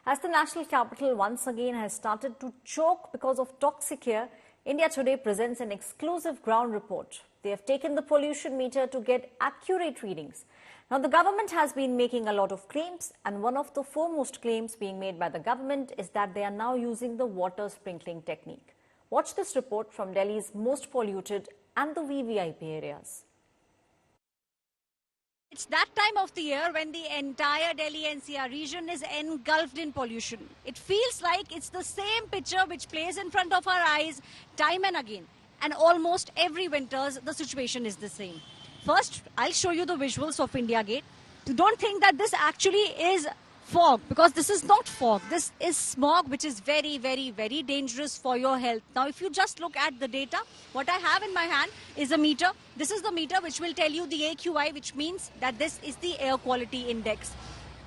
As the national capital once again has started to choke because of toxic air, India Today presents an exclusive ground report. They have taken the pollution meter to get accurate readings. Now, the government has been making a lot of claims, and one of the foremost claims being made by the government is that they are now using the water sprinkling technique. Watch this report from Delhi's most polluted and the VVIP areas. It's that time of the year when the entire Delhi NCR region is engulfed in pollution. It feels like it's the same picture which plays in front of our eyes time and again. And almost every winters, the situation is the same. First, I'll show you the visuals of India Gate. Don't think that this actually is fog, because this is not fog. This is smog, which is very, very, very dangerous for your health. Now, if you just look at the data, what I have in my hand is a meter. This is the meter which will tell you the AQI, which means that this is the air quality index.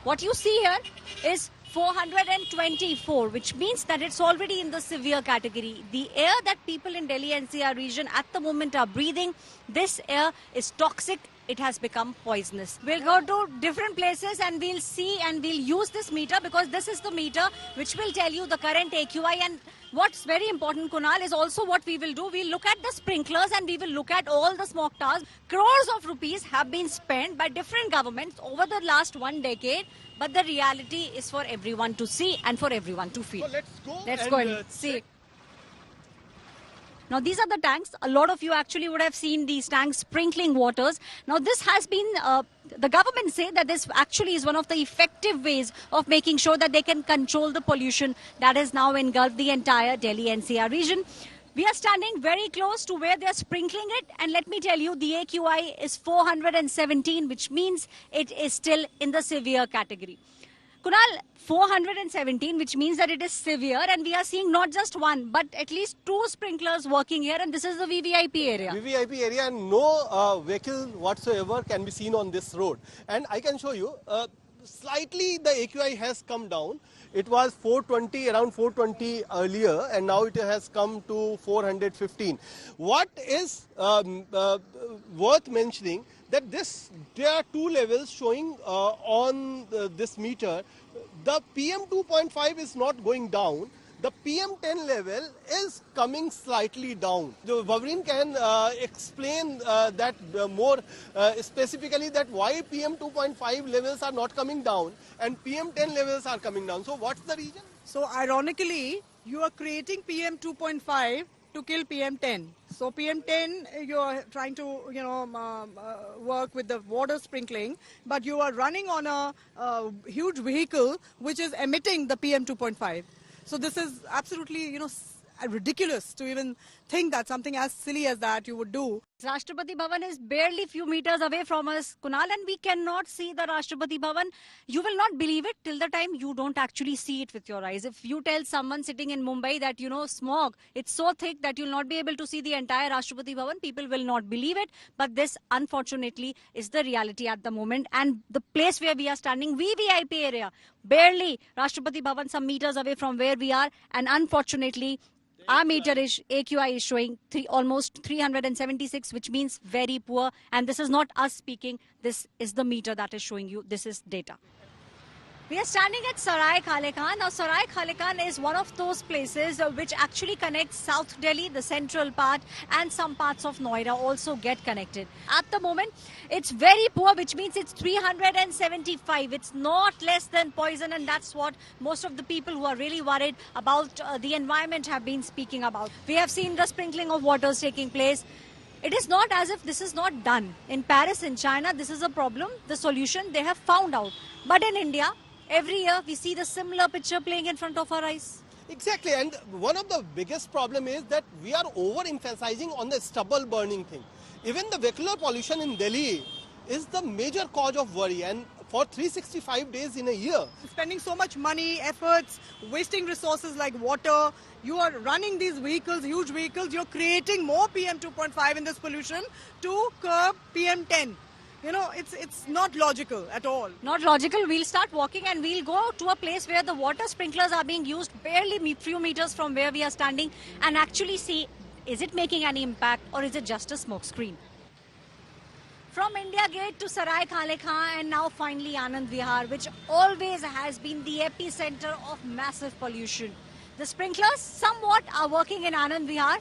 What you see here is 424, which means that it's already in the severe category. The air that people in Delhi NCR region at the moment are breathing, this air is toxic. It has become poisonous. We'll go to different places and we'll see and we'll use this meter, because this is the meter which will tell you the current AQI. And what's very important, Kunal, is also what we will do. We'll look at the sprinklers and we will look at all the smog towers. Crores of rupees have been spent by different governments over the last 1 decade. But the reality is for everyone to see and for everyone to feel. So let's go and see. Now, these are the tanks. A lot of you actually would have seen these tanks sprinkling waters. Now, this has been, the government say that this actually is one of the effective ways of making sure that they can control the pollution that has now engulfed the entire Delhi NCR region. We are standing very close to where they are sprinkling it. And let me tell you, the AQI is 417, which means it is still in the severe category. Kunal, 417, which means that it is severe, and we are seeing not just one, but at least 2 sprinklers working here, and this is the VVIP area. VVIP area, and no vehicle whatsoever can be seen on this road. And I can show you, slightly the AQI has come down. It was 420, around 420 earlier, and now it has come to 415. What is worth mentioning, that there are 2 levels showing on this meter. The PM 2.5 is not going down. The PM10 level is coming slightly down. Bhavrin can explain that more specifically, that why PM 2.5 levels are not coming down and PM10 levels are coming down. So what's the reason? So ironically, you are creating PM 2.5 to kill PM10. So PM10, you are trying to, work with the water sprinkling, but you are running on a huge vehicle which is emitting the PM 2.5. So this is absolutely, ridiculous to even think that something as silly as that you would do. Rashtrapati Bhavan is barely few meters away from us, Kunal, and we cannot see the Rashtrapati Bhavan. You will not believe it till the time you don't actually see it with your eyes. If you tell someone sitting in Mumbai that, smog, it's so thick that you'll not be able to see the entire Rashtrapati Bhavan, people will not believe it. But this, unfortunately, is the reality at the moment. And the place where we are standing, VVIP area, barely Rashtrapati Bhavan, some meters away from where we are. And unfortunately, our meter AQI is showing almost 376, which means very poor. And this is not us speaking. This is the meter that is showing you. This is data. We are standing at Sarai Khale Khan. Now, Sarai Khale Khan is one of those places which actually connects South Delhi, the central part, and some parts of Noida also get connected. At the moment, it's very poor, which means it's 375. It's not less than poison, and that's what most of the people who are really worried about the environment have been speaking about. We have seen the sprinkling of waters taking place. It is not as if this is not done. In Paris, in China, this is a problem. The solution they have found out. But in India, every year we see the similar picture playing in front of our eyes. Exactly, and one of the biggest problem is that we are over-emphasizing on the stubble burning thing. Even the vehicular pollution in Delhi is the major cause of worry, and for 365 days in a year. Spending so much money, efforts, wasting resources like water, you are running these vehicles, huge vehicles, you're creating more PM 2.5 in this pollution to curb PM10. It's not logical at all. Not logical. We'll start walking and we'll go to a place where the water sprinklers are being used barely few meters from where we are standing, and actually see, is it making any impact or is it just a smoke screen? From India Gate to Sarai Khale Khan and now finally Anand Vihar, which always has been the epicenter of massive pollution. The sprinklers somewhat are working in Anand Vihar.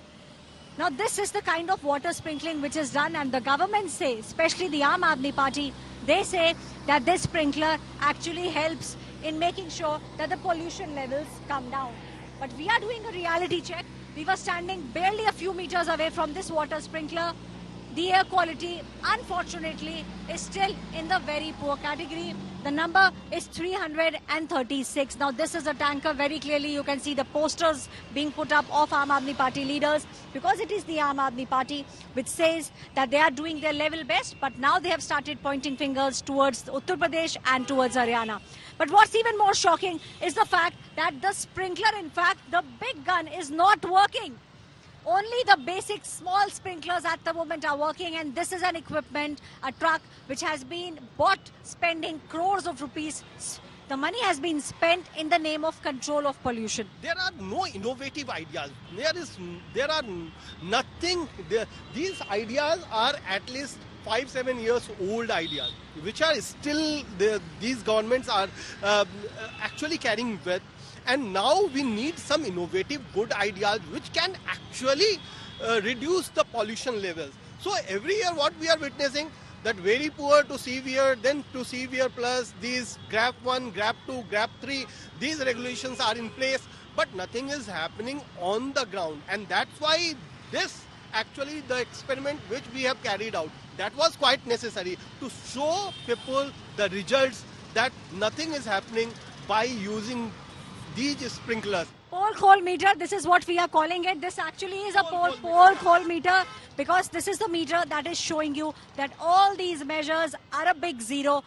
Now this is the kind of water sprinkling which is done, and the government say, especially the Aam Aadmi Party, they say that this sprinkler actually helps in making sure that the pollution levels come down. But we are doing a reality check. We were standing barely a few meters away from this water sprinkler. The air quality, unfortunately, is still in the very poor category. The number is 336. Now, this is a tanker. Very clearly, you can see the posters being put up of Aam Aadmi Party leaders, because it is the Aam Aadmi Party which says that they are doing their level best. But now they have started pointing fingers towards Uttar Pradesh and towards Haryana. But what's even more shocking is the fact that the sprinkler, in fact, the big gun is not working. Only the basic small sprinklers at the moment are working, and this is an equipment, a truck, which has been bought spending crores of rupees. The money has been spent in the name of control of pollution. There are no innovative ideas. There are nothing. These ideas are at least 5-7 years old ideas, which are still these governments are actually carrying with. And now we need some innovative, good ideas which can actually reduce the pollution levels. So every year what we are witnessing, that very poor to severe, then to severe plus, these GRAP 1, GRAP 2, GRAP 3, these regulations are in place, but nothing is happening on the ground. And that's why this actually the experiment which we have carried out, that was quite necessary to show people the results that nothing is happening by using these sprinklers. Pole hole meter, this is what we are calling it. This actually is a pole hole meter, because this is the meter that is showing you that all these measures are a big zero